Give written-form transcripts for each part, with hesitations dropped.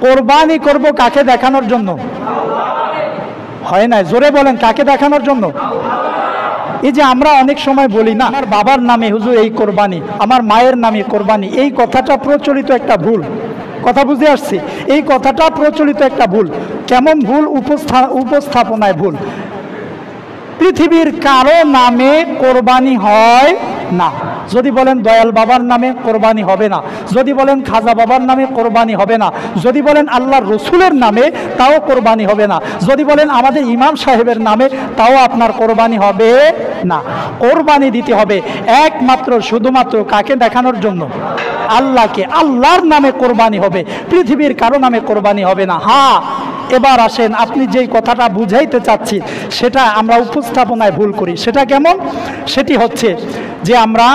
কোরবানি করব কাকে দেখানোর জন্য? হয় না, জোরে বলেন, কাকে দেখানোর জন্য? এই যে আমরা অনেক সময় বলি না, আমার বাবার নামে হুজুর এই কোরবানি, আমার মায়ের নামে কোরবানি, এই কথাটা প্রচলিত একটা ভুল কথা। বুঝে আসছি? এই কথাটা প্রচলিত একটা ভুল। কেমন ভুল? উপস্থাপনায় ভুল। পৃথিবীর কারো নামে কোরবানি হয় না। যদি বলেন দয়াল বাবার নামে কোরবানি হবে না, যদি বলেন খাজা বাবার নামে কোরবানি হবে না, যদি বলেন আল্লাহর রসুলের নামে তাও কোরবানি হবে না, যদি বলেন আমাদের ইমাম সাহেবের নামে তাও আপনার কোরবানি হবে না। কোরবানি দিতে হবে একমাত্র শুধুমাত্র কাকে দেখানোর জন্য? আল্লাহকে। আল্লাহর নামে কোরবানি হবে, পৃথিবীর কারো নামে কোরবানি হবে না। হ্যাঁ, এবার আসেন, আপনি যেই কথাটা বুঝাইতে চাচ্ছি সেটা আমরা উপস্থাপনায় ভুল করি। সেটা কেমন? সেটি হচ্ছে যে আমরা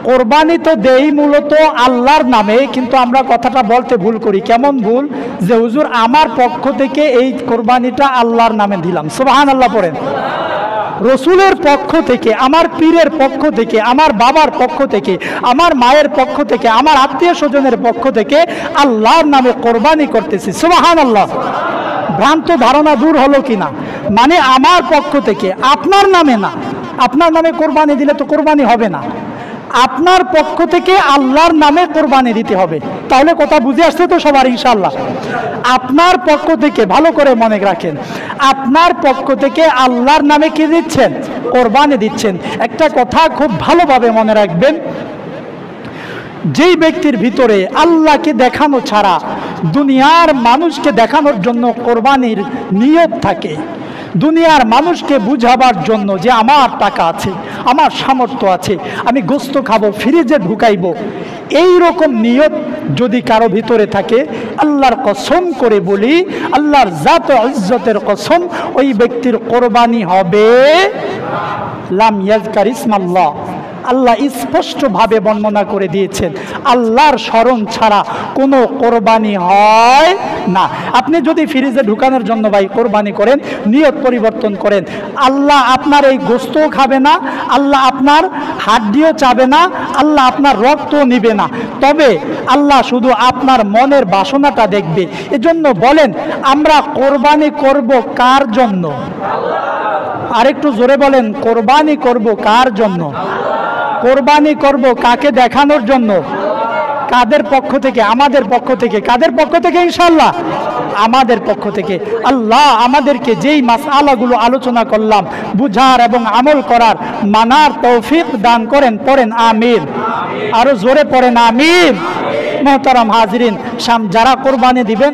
কোরবানি তো দেই মূলত আল্লাহর নামে, কিন্তু আমরা কথাটা বলতে ভুল করি। কেমন ভুল? যে হুজুর আমার পক্ষ থেকে এই কোরবানিটা আল্লাহর নামে দিলাম। সুবহানাল্লাহ পড়েন। রসুলের পক্ষ থেকে, আমার পীরের পক্ষ থেকে, আমার বাবার পক্ষ থেকে, আমার মায়ের পক্ষ থেকে, আমার আত্মীয় স্বজনের পক্ষ থেকে আল্লাহর নামে কোরবানি করতেছি। সুবহানাল্লাহ। ভ্রান্ত ধারণা দূর হলো কিনা? মানে আমার পক্ষ থেকে, আপনার নামে না। আপনার নামে কোরবানি দিলে তো কোরবানি হবে না, আপনার পক্ষ থেকে আল্লাহর নামে কোরবানি দিতে হবে। তাহলে কথা বুঝে আসছে তো সবার ইনশাআল্লাহ? আপনার পক্ষ থেকে, ভালো করে মনে রাখেন, আপনার পক্ষ থেকে আল্লাহর নামে কি দিচ্ছেন? কোরবানি দিচ্ছেন। একটা কথা খুব ভালোভাবে মনে রাখবেন, যেই ব্যক্তির ভিতরে আল্লাহকে দেখানো ছাড়া দুনিয়ার মানুষকে দেখানোর জন্য কোরবানির নিয়ত থাকে, দুনিয়ার মানুষকে বুঝাবার জন্য যে আমার টাকা আছে, আমার সামর্থ্য আছে, আমি গোস্ত খাবো, ফ্রিজে ঢুকাইবো, এই রকম নিয়ত যদি কারো ভিতরে থাকে, আল্লাহর কসম করে বলি, আল্লাহর জাত ও ইজ্জতের কসম, ওই ব্যক্তির কোরবানি হবে লাম ইয়াজকার ইসমাল্লাহ। আল্লাহ স্পষ্টভাবে বর্ণনা করে দিয়েছেন, আল্লাহর স্মরণ ছাড়া কোনো কোরবানি হয় না। আপনি যদি ফ্রিজে ঢুকানোর জন্য ভাই কোরবানি করেন, নিয়ত পরিবর্তন করেন, আল্লাহ আপনার এই গোস্তও খাবে না, আল্লাহ আপনার হাড্ডিও চাবে না, আল্লাহ আপনার রক্তও নিবে না, তবে আল্লাহ শুধু আপনার মনের বাসনাটা দেখবে। এজন্য বলেন, আমরা কোরবানি করব কার জন্য? আরেকটু জোরে বলেন, কোরবানি করব কার জন্য? কোরবানি করব কাকে দেখানোর জন্য? কাদের পক্ষ থেকে? আমাদের পক্ষ থেকে। কাদের পক্ষ থেকে? ইনশাআল্লাহ আমাদের পক্ষ থেকে। আল্লাহ আমাদেরকে যেই মাসআলাগুলো আলোচনা করলাম বুঝার এবং আমল করার, মানার তৌফিক দান করেন। পড়েন আমিন। আরো জোরে পড়েন আমিন। মুহতারাম হাজিরিন, যারা কোরবানি দিবেন